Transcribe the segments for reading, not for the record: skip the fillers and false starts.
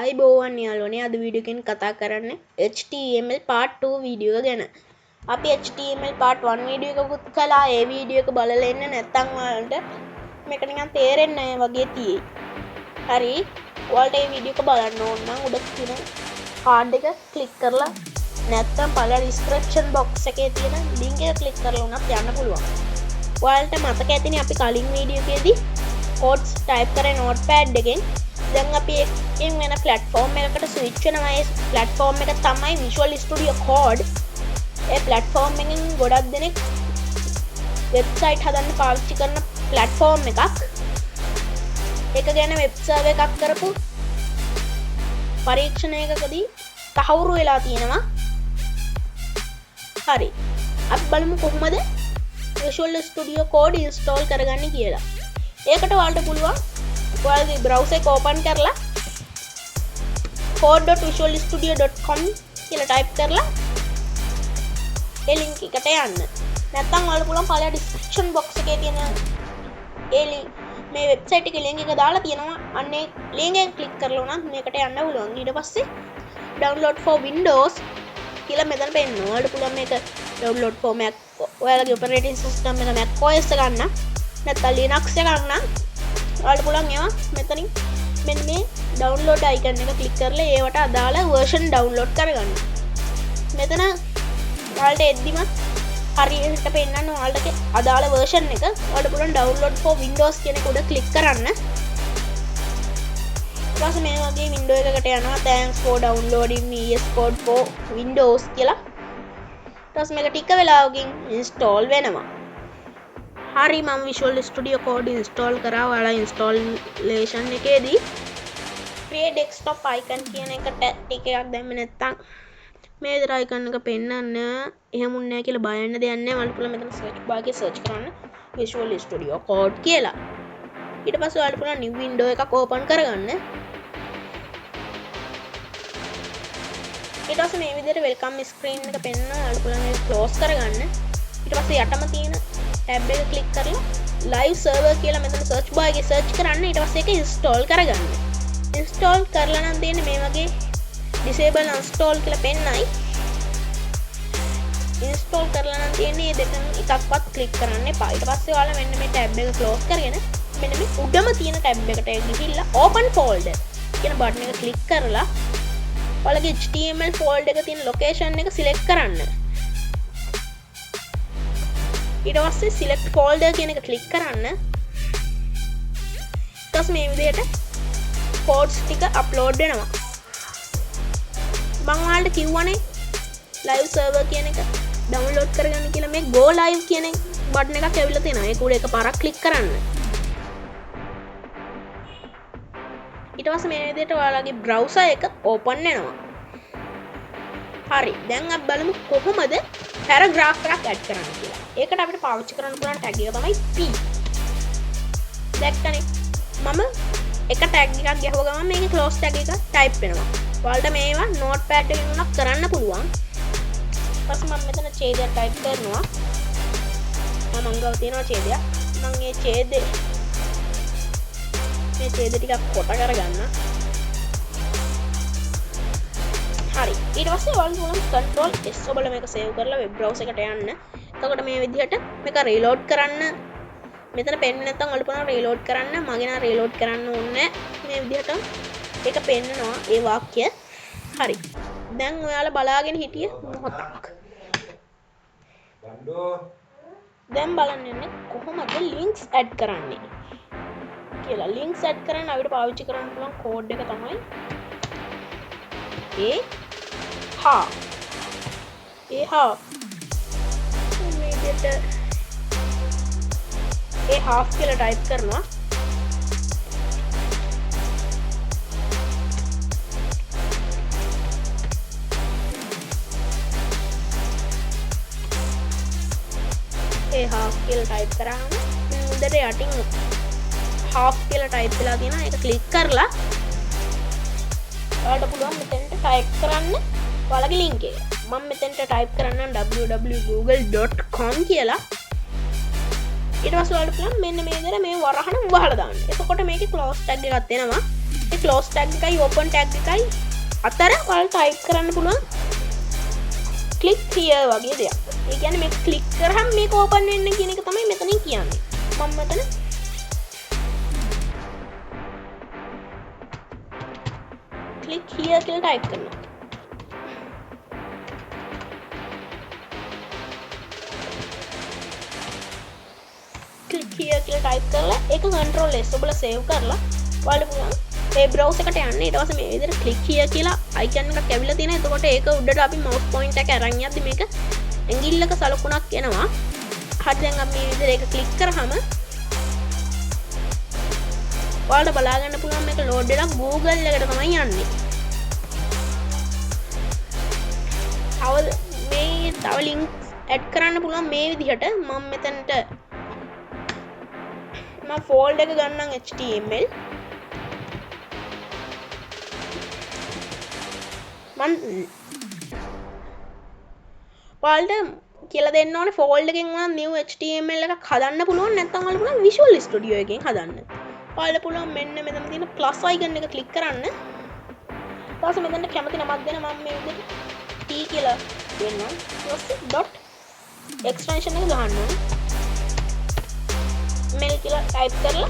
ආයිබෝවන් යාළුවනේ අද වීඩියෝ එකෙන් කතා කරන්නේ HTML part 2 වීඩියෝ එක ගැන. අපි HTML part 1 වීඩියෝ එකකුත් කළා. ඒ වීඩියෝ එක බලලා ඉන්න නැත්නම් ඔයාලට මේක නිකන් තේරෙන්නේ නැහැ වගේ තියෙයි. හරි. ඔයාලට මේ වීඩියෝ එක බලන්න ඕන නම් උඩ තියෙන කාඩ් එක ක්ලික් කරලා නැත්නම් පළල ඩිස්ක්‍රිප්ෂන් බොක්ස් එකේ තියෙන link එක ක්ලික් කරලා උනත් යන්න පුළුවන්. ඔයාලට මතක ඇතිනේ අපි කලින් වීඩියෝ එකේදී codes type කරේ notepad එකෙන් දැන් අපි එකෙන් වෙන platform එකකට switch වෙනවා. ඒ platform එක තමයි Visual Studio Code. ඒ platform එකෙන් ගොඩක් දෙනෙක් website හදන්න පාවිච්චි කරන platform එකක්. ඒක ගැන web survey එකක් කරපු පරීක්ෂණයකදී තහවුරු වෙලා තියෙනවා. හරි. අපි බලමු කොහොමද Visual Studio Code install කරගන්නේ කියලා. ඒකට ඔයාලට පුළුවන් ඔයාලගේ browser එක open කරලා code.visualstudio.com කියලා type කරලා ඒ link එකට යන්න. නැත්නම් ඔයාලට පුළුවන් පළල description box එකේ තියෙන ඒ මේ website එකේ link එක දාලා තියෙනවා. අන්න ඒ link එක click කරලා උනත් මේකට යන්න පුළුවන්. ඊට පස්සේ download for Windows කියලා මෙතන පෙන්නනවා. ඔයාලට පුළුවන් මේක download for Mac ඔයාලගේ operating system එක Mac OS එක ගන්න. නැත්නම් Linux එක ගන්න. ඔයාලට පුළුවන් ඒවා මෙතනින් මෙන්න මේ download icon එක click කරලා ඒවට අදාළ version download කරගන්න. මෙතන ඔයාලට එද්දිම හරියට පෙන්නන්න ඔයාලට අදාළ version එක. ඔයාලට පුළුවන් download for Windows කියන එක උඩ click කරන්න. ඊට පස්සේ මේ වගේ window එකකට යනවා thanks for downloading VS Code for Windows කියලා. ඊට පස්සේ මේක ටික වෙලාවකින් install වෙනවා. හරි මම Visual Studio Code install කරා. ඔයාලා installation එකේදී create desktop icon කියන එකට ටික එකක් දැම්ම නැත්නම් මේ විතර icon එක පෙන්නන්න එහෙමුන්නේ නැහැ කියලා බය වෙන්න දෙයක් නැහැ. ඔයාලට පුළුවන් මෙතන search bar එකේ search කරන්න Visual Studio Code කියලා. ඊට පස්සේ ඔයාලට පුළුවන් new window එකක් open කරගන්න. ඊට පස්සේ මේ විදිහට welcome screen එක පෙන්නන ඔයාලට පුළුවන් ඒක close කරගන්න. ඊට පස්සේ යටම තියෙන tab එක click කරලා live server කියලා මෙතන search bar එකේ search කරන්න. ඊට පස්සේ ඒක install කරගන්න. install කරලා නම් තියෙන්නේ මේ වගේ disable uninstall කියලා පෙන්නයි. install කරලා නම් තියෙන්නේ මේ දෙකෙන් එකක්වත් click කරන්න එපා. ඊට පස්සේ ඔයාලා මෙන්න මේ tab එක close කරගෙන මෙන්න මේ උඩම තියෙන tab එකට ගිහිල්ලා open folder කියන button එක click කරලා ඔයාලගේ HTML folder එක තියෙන location එක select කරන්න. ඊට පස්සේ select folder කියන එක click කරන්න. ඊට පස්සේ මේ විදිහට codes ටික upload වෙනවා. මම ඔයාලට කිව්වනේ live server කියන එක download කරගන්න කියලා. මේ go live කියන බටන් එකක් ඇවිල්ලා තියෙනවා. ඒක උඩ එකපාරක් click කරන්න. ඊට පස්සේ මේ විදිහට ඔයාලගේ browser එක open වෙනවා. හරි. දැන් අපි බලමු කොහොමද paragraph එකක් add කරන්න කියලා. ඒකට අපිට පාවිච්චි කරන්න පුළුවන් tag එක තමයි p. දැක්කනේ. මම එක tag එකක් ගහුව ගමන් මේකේ close tag එක type වෙනවා. ඔයාලට මේවා notepad එකකින් උනත් කරන්න පුළුවන්. ඊපස්සේ මම මෙතන ඡේදයක් type කරනවා. මම අංගව තියෙනවා ඡේදයක්. මම මේ ඡේද ටිකක් කොට කරගන්න. හරි. ඊට පස්සේ ඔයාලට පුළුවන් control S ඔබලා මේක save කරලා web browser එකට යන්න. එතකොට මේ විදිහට මේක reload කරන්න මෙතන පෙන්නේ නැත්නම් ඔයාලට පුළුවන් reload කරන්න. මගේ නම් reload කරන්න ඕනේ මේ විදිහට ඒක පෙන්නනවා ඒ වාක්‍ය. හරි. දැන් ඔයාලා බලාගෙන හිටිය මොහොතක්. දැන් බලන්න ඉන්නේ කොහොමද links add කරන්නේ කියලා. links add කරන්න අපිට පාවිච්චි කරන්න පුළුවන් code එක තමයි මේ විදිහට half කියලා type කරනවා. half කියලා type කරාම උඩට යටින් half කියලා type වෙලා තියෙනවා. ඒක click කරලා ඔයාලට පුළුවන් මෙතෙන්ට type කරන්න ඔයාලගේ link එක. මම මෙතෙන්ට type කරන්නම් www.google.com කියලා. ඊට පස්සේ ඔයාලට පුළුවන් මෙන්න මේ විදිහට මේ වරහන වහලා දාන්න. එතකොට මේකේ close tag එකක් එනවා. මේ ක්ලෝස් ටැග් එකයි ඕපන් ටැග් එකයි අතර ඔයාලට ටයිප් කරන්න පුළුවන් ක්ලික් here වගේ දෙයක්. ඒ කියන්නේ මේක ක්ලික් කරාම මේක ඕපන් වෙන්න කියන එක තමයි මෙතනින් කියන්නේ. මම මෙතන ක්ලික් here කියලා ටයිප් කරනවා. ක්ලික් here කියලා ටයිප් කරලා ඒක control S ඔබලා සේව් කරලා ඔයාලට පුළුවන් මේ browser එකට යන්න. ඊට පස්සේ මේ විදිහට click here කියලා icon එකක් ඇවිල්ලා තියෙනවා. එතකොට ඒක උඩට අපි mouse point එක අරන් යද්දි මේක ඇඟිල්ලක සලකුණක් එනවා. හරි දැන් අපි මේ විදිහට ඒක click කරාම ඔයාලට බලා ගන්න පුළුවන් මේක load වෙලා Google එකට තමයි යන්නේ. තව links add කරන්න පුළුවන් මේ විදිහට. මම මෙතනට මම folder එක ගන්නම් HTML. ඔයාලට කියලා දෙන්න ඕනේ folder එකෙන් වුණා new HTML එකක් හදන්න පුළුවන්. නැත්නම් ඔයාලට පුළුවන් Visual Studio එකෙන් හදන්න. ඔයාලට පුළුවන් මෙන්න මෙතන තියෙන plus icon එක click කරන්න. ඊට පස්සේ මෙතනට කැමති නමක් දෙන්න. මම මේ විදිහට t කියලා දෙන්නම්. ඊට පස්සේ dot extension එක ගන්නවා. mail කියලා type කරලා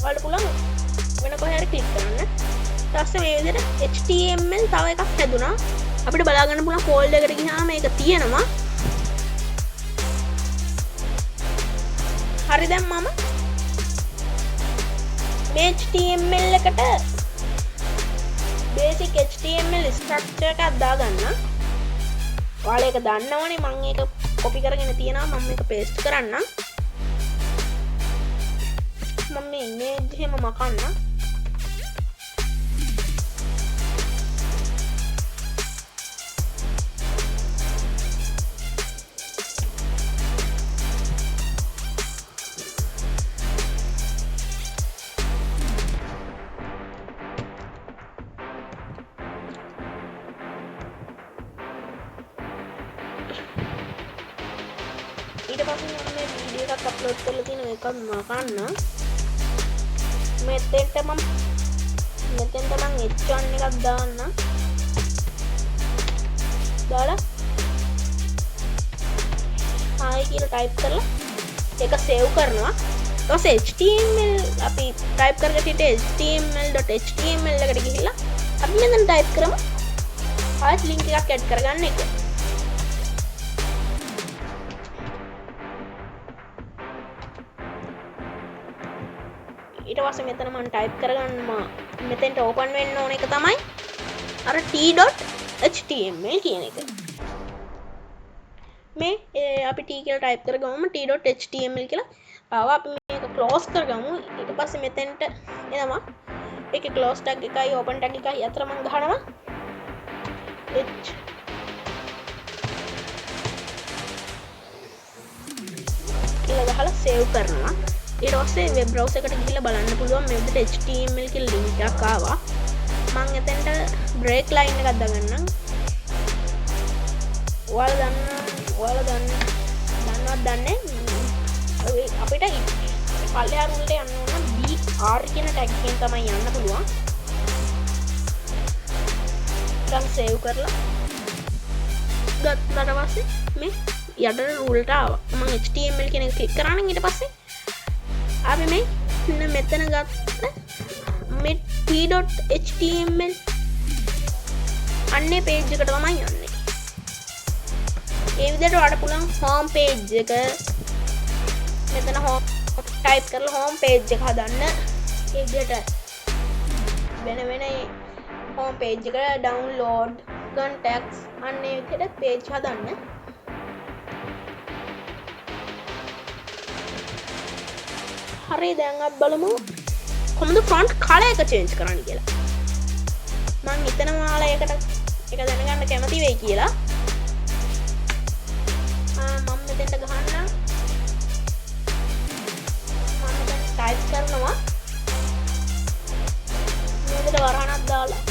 ඔයාලට පුළුවන් වෙන කොහේ හරි click කරන්න. ඊට පස්සේ මේ විදිහට HTML තව එකක් හැදුනා. අපිට බලා ගන්න පුළුවන් folder එකට ගියාම මේක තියෙනවා. හරි දැන් මම මේ HTML එකට basic HTML structure එකක් දාගන්න. ඔයාලා ඒක දන්නවනේ. මම ඒක copy කරගෙන තියනවා. මම මේක paste කරන්නම්. මම මේ image එහෙම මකන්න. ඊට පස්සේ මම මේ වීඩියෝ එකක් අප්ලෝඩ් කරලා තියෙනවා. ඒක මකන්න. මෙතෙන්ට මම H1 එකක් දාන්න. දාලා hi කියලා ටයිප් කරලා ඒක සේව් කරනවා. ඊට පස්සේ HTML අපි ටයිප් කරගෙන හිටියේ html.html එකට ගිහිල්ලා අපි මෙතන ටයිප් කරමු. ආයෙත් link එකක් ඇඩ් කරගන්න එක. ඊට පස්සේ මෙතන මම ටයිප් කරගන්නවා. මෙතෙන්ට ඕපන් වෙන්න ඕන එක තමයි අර t.html කියන එක. මේ අපි t කියලා ටයිප් කරගමු. t.html කියලා ආවා. අපි මේක ක්ලෝස් කරගමු. ඊට පස්සේ මෙතෙන්ට එනවා. ඒකේ ක්ලෝස් ටැග් එකයි ඕපන් ටැග් එකයි අතර මම ගහනවා h කියලා ගහලා සේව් කරනවා. ඊට පස්සේ වෙබ් බ්‍රවුසර් එකට ගිහිල්ලා බලන්න පුළුවන් මේ විදිහට HTML කියලා ලින්ක් එකක් ආවා. මම එතෙන්ට බ්‍රේක් ලයින් එකක් දාගන්නම්. ඔයාලා දන්නවද දන්නේ අපිට පල්ලෙහා රුල්ට යන්න ඕන BR කියන ටැග් එකෙන් තමයි යන්න පුළුවන්. දැන් සේව් කරලා ගත්තට පස්සේ මේ යට රුල්ට ආවා. මම HTML කියන එක ක්ලික් කරා නම් ඊට පස්සේ අපි මේ මෙතන ගත්ත මේ t.html අන්නේ page එකට තමයි යන්නේ. ඒ විදිහට ඔයාලට පුළුවන් home page එක මෙතන home type කරලා home page එක හදන්න. ඒ විදිහට වෙන home page එක download contacts අන්නේ විදිහට page හදන්න. හරි දැන් අපි බලමු කොහොමද front color එක change කරන්න කියලා. මම හිතනවා ඔයාලා ඒකට ඒක දැනගන්න කැමති වෙයි කියලා. මම මෙතෙන්ට ගහන්න. මම දැන් type කරනවා. මේකට වරහණක් දාලා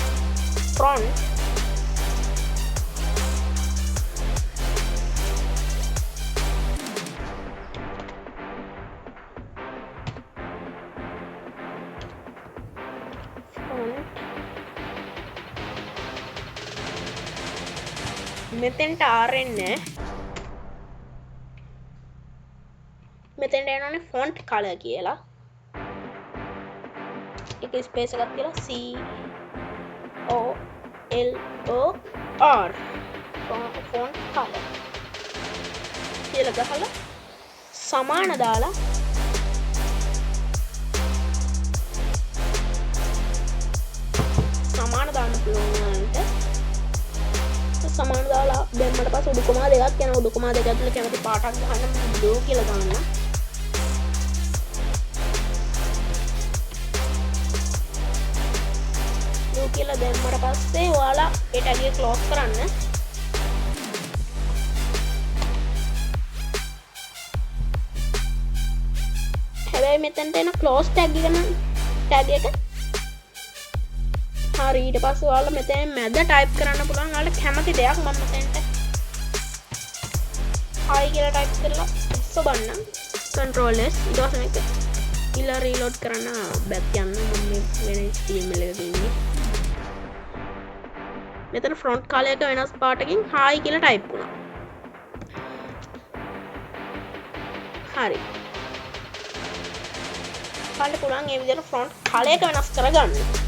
front මෙතෙන්ට ආරෙන්නේ මෙතෙන්ට එනෝනේ ෆොන්ට් කලර් කියලා එක ස්පේස් එකක් තියලා C O L O R font colour කියලා ගහලා සමාන දාලා සමාන දාන්න පුළුවන් සමාන දාලා දැම්මට පස්සේ උඩු කොමා දෙකක් යනවා උඩු කොමා දෙක ඇතුලේ කැමති පාටක් ගන්න බ්ලූ කියලා දාන්න බ්ලූ කියලා දැම්මට පස්සේ ඔයාලා ඒ ටැග් එක ක්ලෝස් කරන්න හැබැයි මෙතනට එන ක්ලෝස් ටැග් එක හරි ඊට පස්සේ ඔයාලා මෙතන මැද ටයිප් කරන්න පුළුවන් ඔයාලට කැමති දෙයක් මම මෙතනට hi කියලා ටයිප් කරලා ඔබන්න control s ඊට පස්සේ මේක ඊළඟ රීලෝඩ් කරන්න බැක් යන්න මම මේ වෙන HTML එකක ඉන්නේ මෙතන front color එක වෙනස් පාටකින් hi කියලා ටයිප් වුණා හරි ඔයාලට පුළුවන් මේ විදිහට front color එක වෙනස් කරගන්න